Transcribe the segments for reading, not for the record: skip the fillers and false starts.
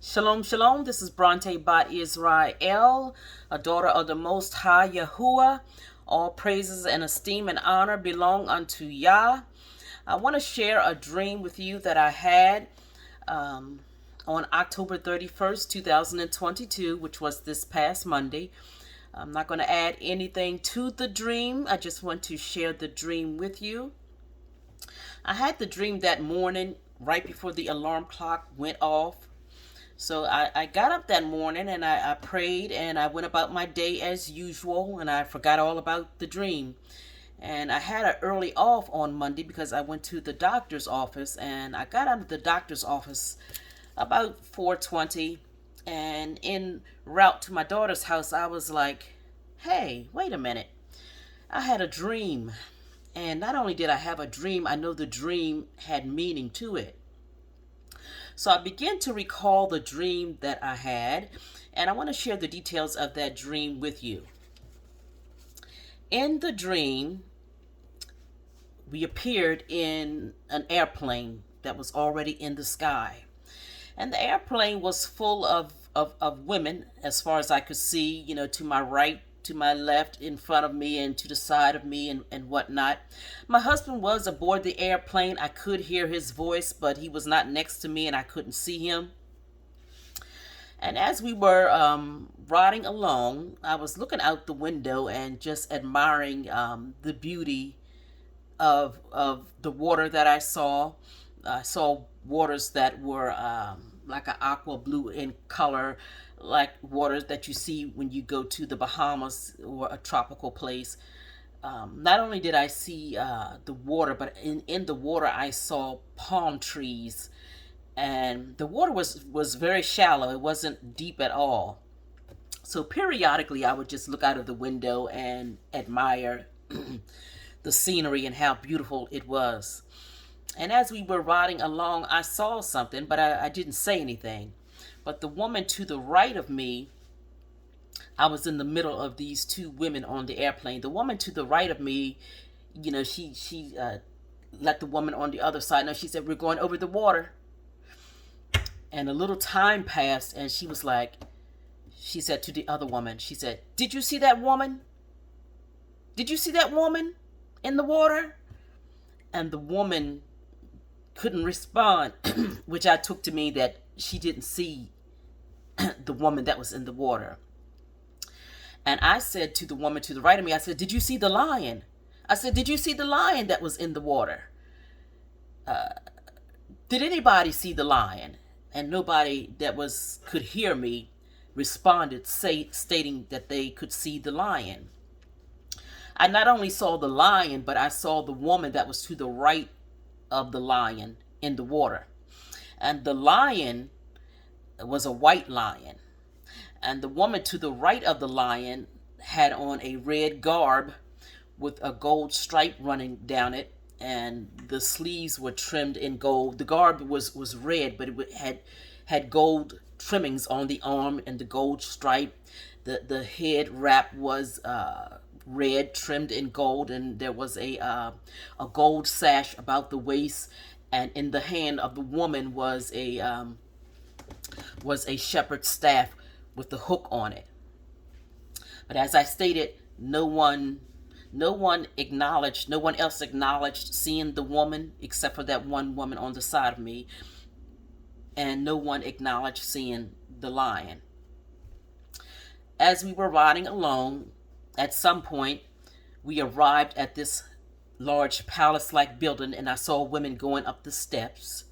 Shalom, shalom. This is Bronte Bat Israel, a daughter of the Most High Yahuwah. All praises and esteem and honor belong unto Yah. I want to share a dream with you that I had on October 31st, 2022, which was this past Monday. I'm not going to add anything to the dream. I just want to share the dream with you. I had the dream that morning right before the alarm clock went off. So I got up that morning and I prayed and I went about my day as usual, and I forgot all about the dream. And I had an early off on Monday because I went to the doctor's office, and I got out of the doctor's office about 4:20, and en route to my daughter's house I was like, hey, wait a minute. I had a dream. And not only did I have a dream, I know the dream had meaning to it. So I began to recall the dream that I had, and I want to share the details of that dream with you. In the dream, we appeared in an airplane that was already in the sky. And the airplane was full of women, as far as I could see, to my right, to my left, in front of me, and to the side of me, and whatnot. My husband was aboard the airplane. I could hear his voice, but he was not next to me and I couldn't see him. And as we were riding along, I was looking out the window and just admiring the beauty of the water that I saw. I saw waters that were like an aqua blue in color, like waters that you see when you go to the Bahamas or a tropical place. Not only did I see the water, but in the water I saw palm trees, and the water was very shallow. It wasn't deep at all. So periodically I would just look out of the window and admire the scenery and how beautiful it was. And as we were riding along, I saw something, but I didn't say anything. But the woman to the right of me, I was in the middle of these two women on the airplane. The woman to the right of me, she let the woman on the other side know. She said, "We're going over the water." And a little time passed, and she said to the other woman, she said, "Did you see that woman? Did you see that woman in the water?" And the woman couldn't respond, which I took to mean that she didn't see the woman that was in the water. And I said to the woman to the right of me, I said, "Did you see the lion?" I said, "Did you see the lion that was in the water? Did anybody see the lion?" And nobody that could hear me responded, stating that they could see the lion. I not only saw the lion, but I saw the woman that was to the right of the lion in the water. And the lion was a white lion. And the woman to the right of the lion had on a red garb with a gold stripe running down it, and the sleeves were trimmed in gold. The garb was red, but it had gold trimmings on the arm and the gold stripe. The head wrap was red, trimmed in gold, and there was a gold sash about the waist. And in the hand of the woman was a shepherd's staff with the hook on it. But as I stated, no one else acknowledged seeing the woman except for that one woman on the side of me, and no one acknowledged seeing the lion. As we were riding along, at some point we arrived at this large palace-like building, and I saw women going up the steps.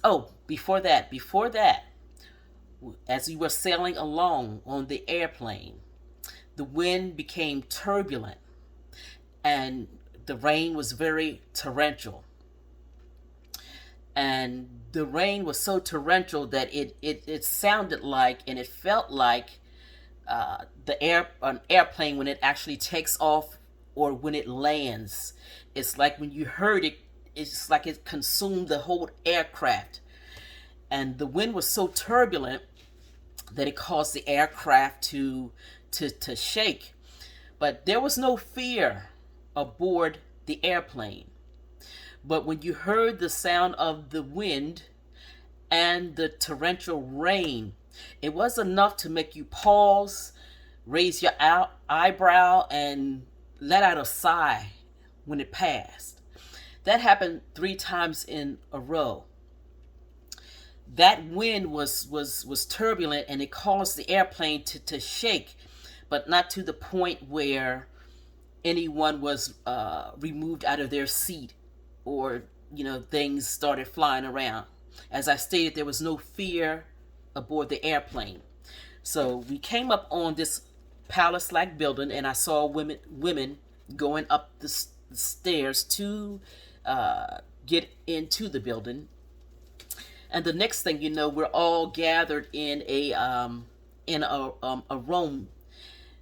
Oh, before that, as we were sailing along on the airplane, the wind became turbulent and the rain was very torrential. And the rain was so torrential that it sounded like, and it felt like an airplane when it actually takes off or when it lands. It's like when you heard it, it's like it consumed the whole aircraft. And the wind was so turbulent that it caused the aircraft to shake. But there was no fear aboard the airplane. But when you heard the sound of the wind and the torrential rain. It was enough to make you pause, raise your eyebrow, and let out a sigh when it passed. That happened 3 times in a row. That wind was turbulent, and it caused the airplane to shake, but not to the point where anyone was removed out of their seat, or things started flying around. As I stated, there was no fear aboard the airplane. So we came up on this palace-like building, and I saw women going up the stairs to get into the building. And the next thing you know, we're all gathered in a room,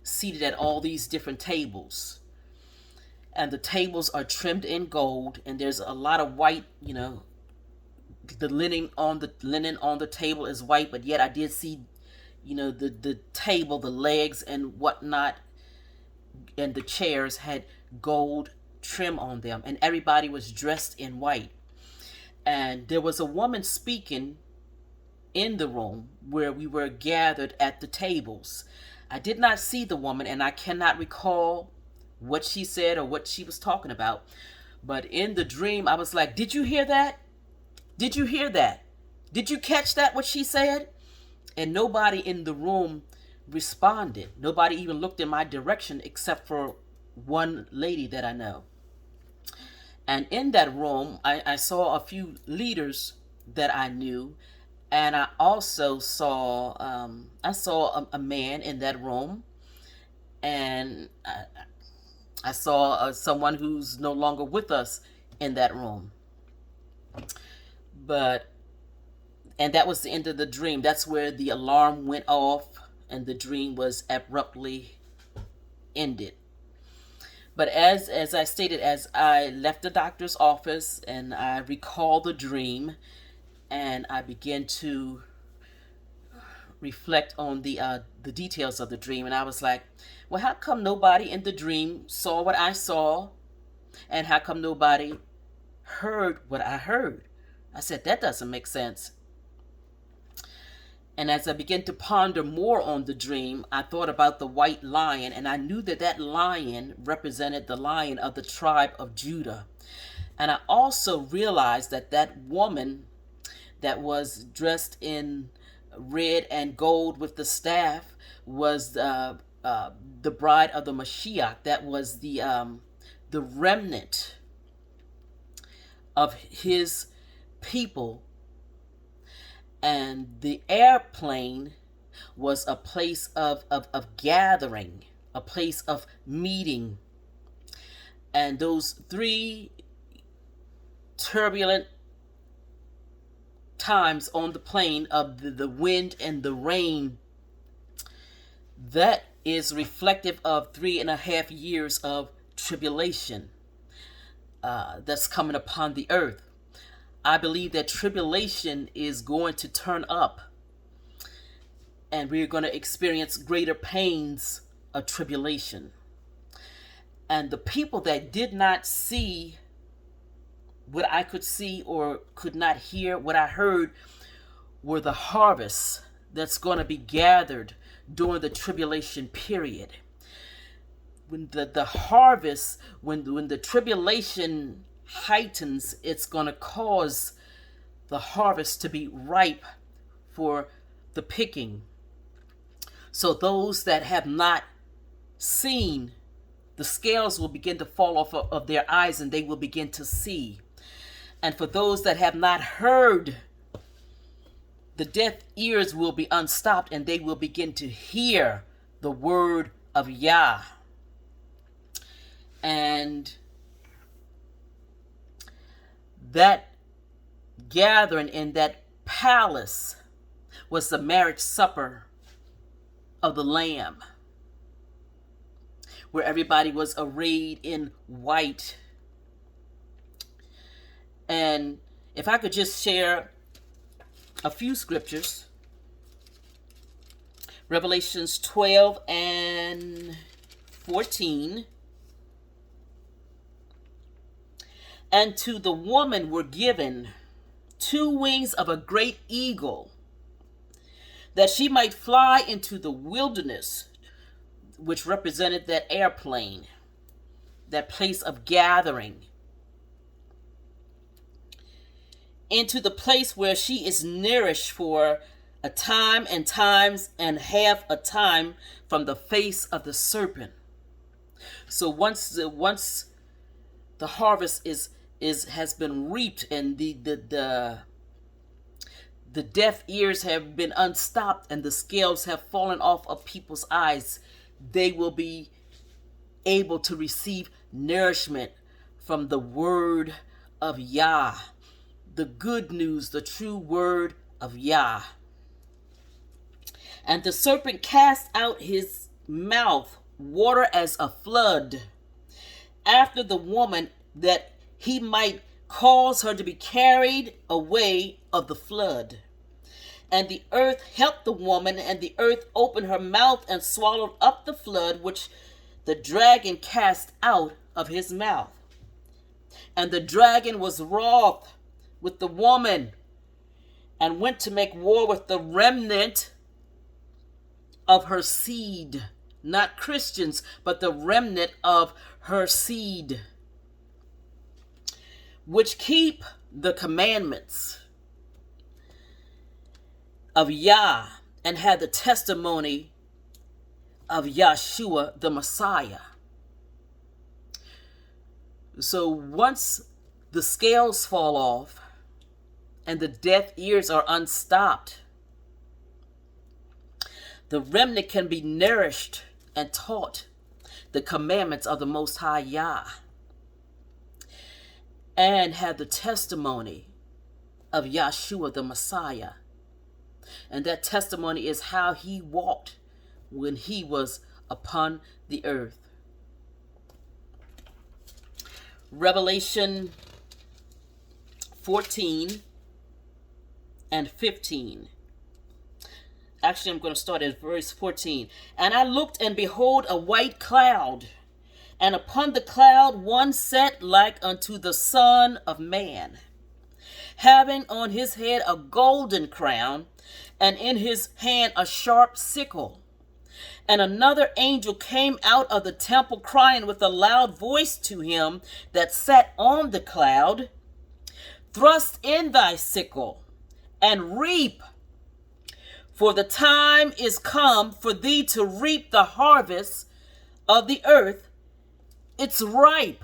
seated at all these different tables. And the tables are trimmed in gold, and there's a lot of white. The linen on the table is white, but yet I did see, the table, the legs and whatnot, and the chairs had gold trim on them, and everybody was dressed in white. And there was a woman speaking in the room where we were gathered at the tables. I did not see the woman, and I cannot recall what she said or what she was talking about. But in the dream, I was like, did you hear that? Did you hear that? Did you catch that, what she said? And nobody in the room responded. Nobody even looked in my direction except for one lady that I know. And in that room, I saw a few leaders that I knew. And I also saw, a man in that room. And I saw someone who's no longer with us in that room. And that was the end of the dream. That's where the alarm went off and the dream was abruptly ended. But as I stated, as I left the doctor's office and I recalled the dream, and I began to reflect on the details of the dream, and I was like, well, how come nobody in the dream saw what I saw, and how come nobody heard what I heard? I said, that doesn't make sense. And as I began to ponder more on the dream, I thought about the white lion, and I knew that that lion represented the lion of the tribe of Judah. And I also realized that that woman that was dressed in red and gold with the staff was the bride of the Mashiach. That was the remnant of his people. And the airplane was a place of gathering, a place of meeting. And those 3 turbulent times on the plane of the wind and the rain, that is reflective of 3.5 years of tribulation that's coming upon the earth. I believe that tribulation is going to turn up, and we're going to experience greater pains of tribulation. And the people that did not see what I could see or could not hear what I heard were the harvests that's going to be gathered during the tribulation period. When the harvest, when the tribulation heightens, it's going to cause the harvest to be ripe for the picking. So those that have not seen, the scales will begin to fall off of their eyes and they will begin to see. And for those that have not heard, the deaf ears will be unstopped and they will begin to hear the word of Yah. And that gathering in that palace was the marriage supper of the Lamb, where everybody was arrayed in white. And if I could just share a few scriptures, Revelations 12 and 14. And to the woman were given 2 wings of a great eagle, that she might fly into the wilderness, which represented that airplane, that place of gathering, into the place where she is nourished for a time and times and half a time from the face of the serpent. So once the harvest is has been reaped, and the deaf ears have been unstopped, and the scales have fallen off of people's eyes, they will be able to receive nourishment from the word of Yah, the good news, the true word of Yah. And the serpent cast out his mouth water as a flood after the woman, that he might cause her to be carried away of the flood. And the earth helped the woman, and the earth opened her mouth and swallowed up the flood which the dragon cast out of his mouth. And the dragon was wroth with the woman, and went to make war with the remnant of her seed. Not Christians, but the remnant of her seed, which keep the commandments of Yah, and had the testimony of Yahshua the Messiah. So once the scales fall off and the deaf ears are unstopped, the remnant can be nourished and taught the commandments of the Most High Yah, and have the testimony of Yahshua the Messiah. And that testimony is how he walked when he was upon the earth. Revelation 14 and 15. Actually, I'm going to start at verse 14. And I looked, and behold, a white cloud, and upon the cloud one sat like unto the Son of Man, having on his head a golden crown, and in his hand a sharp sickle. And another angel came out of the temple, crying with a loud voice to him that sat on the cloud, Thrust in thy sickle, and reap, for the time is come for thee to reap the harvest of the earth. It's ripe.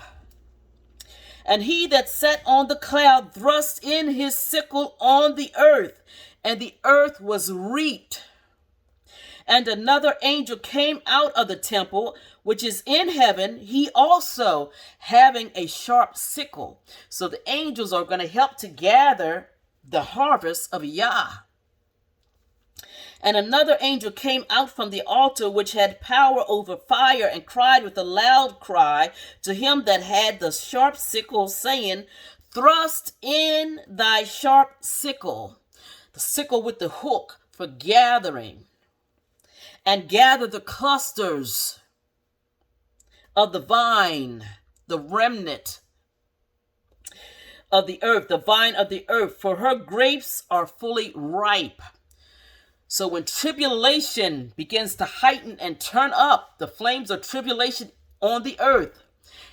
And he that sat on the cloud thrust in his sickle on the earth, and the earth was reaped. And another angel came out of the temple, which is in heaven, he also having a sharp sickle. So the angels are going to help to gather the harvest of Yah. And another angel came out from the altar, which had power over fire, and cried with a loud cry to him that had the sharp sickle, saying, Thrust in thy sharp sickle, the sickle with the hook, for gathering, and gather the clusters of the vine, the remnant of the earth, the vine of the earth, for her grapes are fully ripe. So when tribulation begins to heighten and turn up, the flames of tribulation on the earth,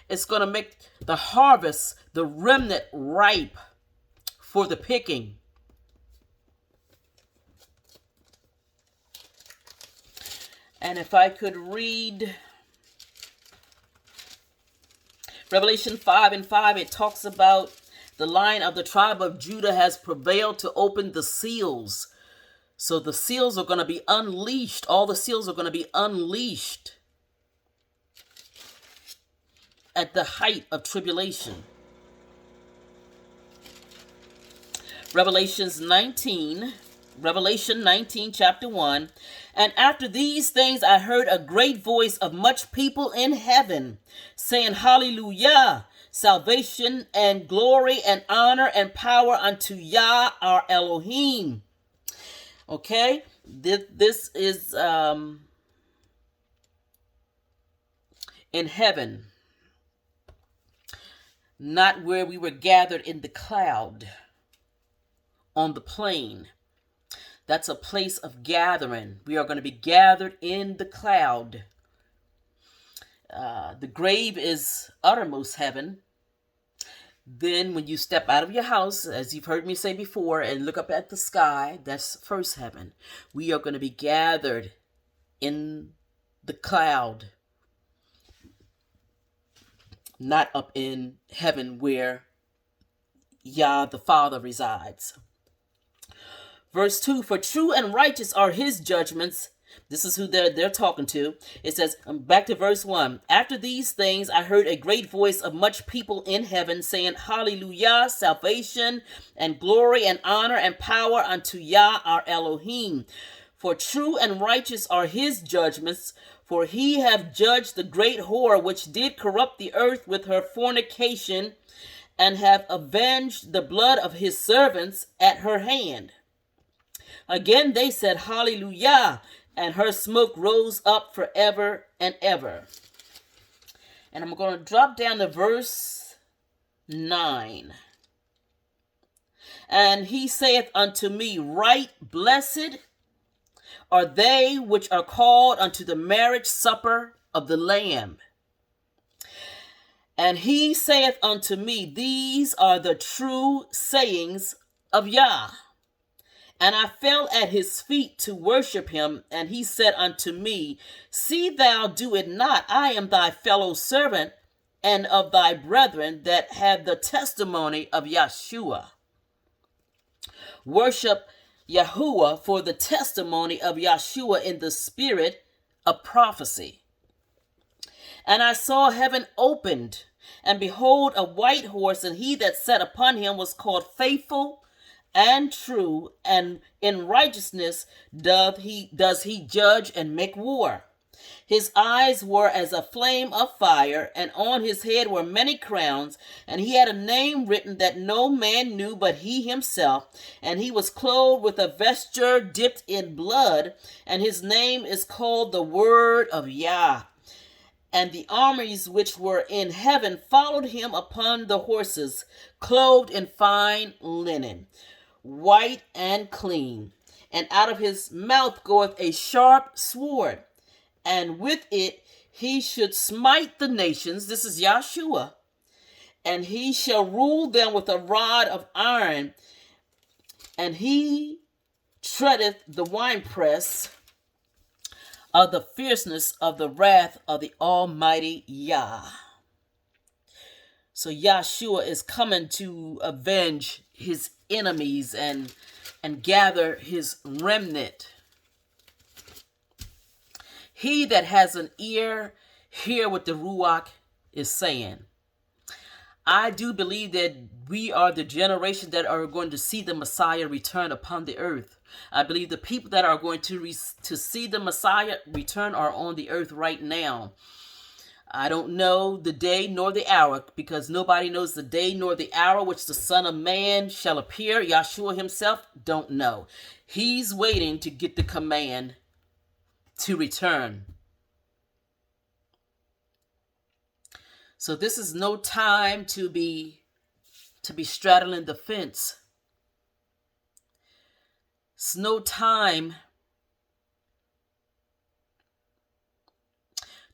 it's going to make the harvest, the remnant, ripe for the picking. And if I could read Revelation 5 and 5, it talks about the Lion of the tribe of Judah has prevailed to open the seals. So the seals are going to be unleashed. All the seals are going to be unleashed at the height of tribulation. Revelation 19, chapter 1. And after these things I heard a great voice of much people in heaven, saying, Hallelujah! Salvation and glory and honor and power unto Yah our Elohim. Okay, this is in heaven, not where we were gathered in the cloud. on the plain. That's a place of gathering. We are going to be gathered in the cloud. The grave is uttermost heaven. Then when you step out of your house, as you've heard me say before, and look up at the sky, that's first heaven. We are going to be gathered in the cloud, not up in heaven where Yah the Father resides. Verse 2, for true and righteous are his judgments. This is who they're talking to. It says, back to verse 1. After these things, I heard a great voice of much people in heaven saying, Hallelujah, salvation and glory and honor and power unto Yah our Elohim. For true and righteous are his judgments, for he hath judged the great whore which did corrupt the earth with her fornication, and hath avenged the blood of his servants at her hand. Again they said, Hallelujah, and her smoke rose up forever and ever. And I'm going to drop down to verse 9. And he saith unto me, right blessed are they which are called unto the marriage supper of the Lamb. And he saith unto me, these are the true sayings of Yah. And I fell at his feet to worship him. And he said unto me, see thou do it not. I am thy fellow servant and of thy brethren that have the testimony of Yahshua. Worship Yahuwah for the testimony of Yahshua in the spirit of prophecy. And I saw heaven opened, and behold, a white horse, and he that sat upon him was called Faithful and True, and in righteousness does he judge and make war. His eyes were as a flame of fire, and on his head were many crowns, and he had a name written that no man knew but he himself, and he was clothed with a vesture dipped in blood, and his name is called the Word of Yah. And the armies which were in heaven followed him upon the horses, clothed in fine linen, white and clean. And out of his mouth goeth a sharp sword, and with it he should smite the nations. This is Yahshua. And he shall rule them with a rod of iron, and he treadeth the winepress of the fierceness of the wrath of the Almighty Yah. So Yahshua is coming to avenge his enemies and gather his remnant. He that has an ear, hear what the Ruach is saying. I do believe that we are the generation that are going to see the Messiah return upon the earth. I believe the people that are going to see the Messiah return are on the earth right now. I don't know the day nor the hour, because nobody knows the day nor the hour which the Son of Man shall appear. Yahshua himself don't know. He's waiting to get the command to return. So this is no time to be straddling the fence. It's no time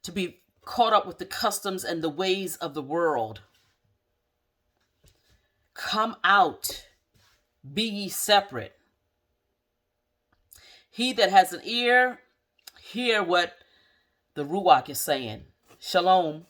to be caught up with the customs and the ways of the world. Come out, be ye separate. He that has an ear, hear what the Ruach is saying. Shalom.